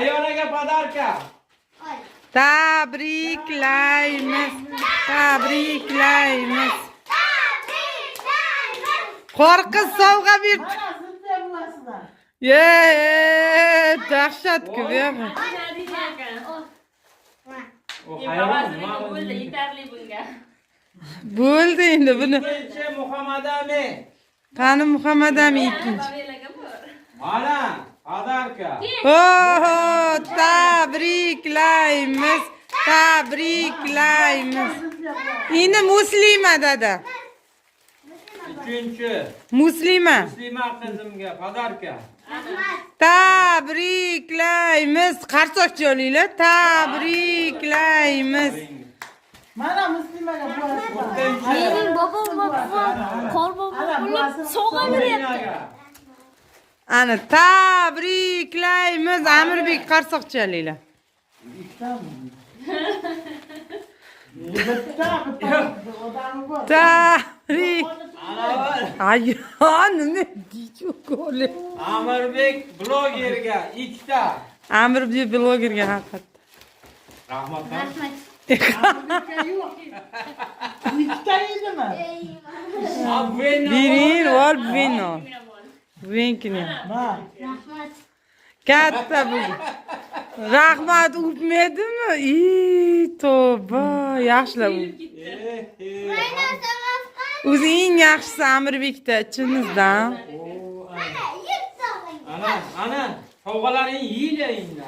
Sayyoraga podarka. Tabriklaymiz. Tabriklaymiz. Qo'rqiz sovg'a berdi. Dahshat-ku bu yoq. O hayron bo'ldi, yetarli bunga. Bo'ldi endi buni. Ikkinchi Muhammad Ami. Qani Muhammad Ami ikkinchi. Mana podarka. Oho, tabriklaymiz. Tabriklaymiz. Endi Muslima dada. Uchinchi Muslima. Muslima qizimga podarka. Tabriklaymiz. Qarsoqchi olinglar. Tabriklaymiz. Mana Muslimaga buasi bor. Mening bobom qorbobom sovg'a beryapti. Ana tabriklaymiz. Amirbek Qarsoqchi olinglar. Tabrik. Ayyon nima deychi-ku? Amirbek blogerga ikkita. Amirbek blogerga haqiqat. Rahmat. Ikkita edimi? Birin ol, birin ol. Birinkini. Ha. Katta bu. Rahmat o'pmadimi? Tavba, yaxshilab. O'zi eng yaxshisi Amirbekda, ichimizdan. Ana, sovg'alaring yeyla endi.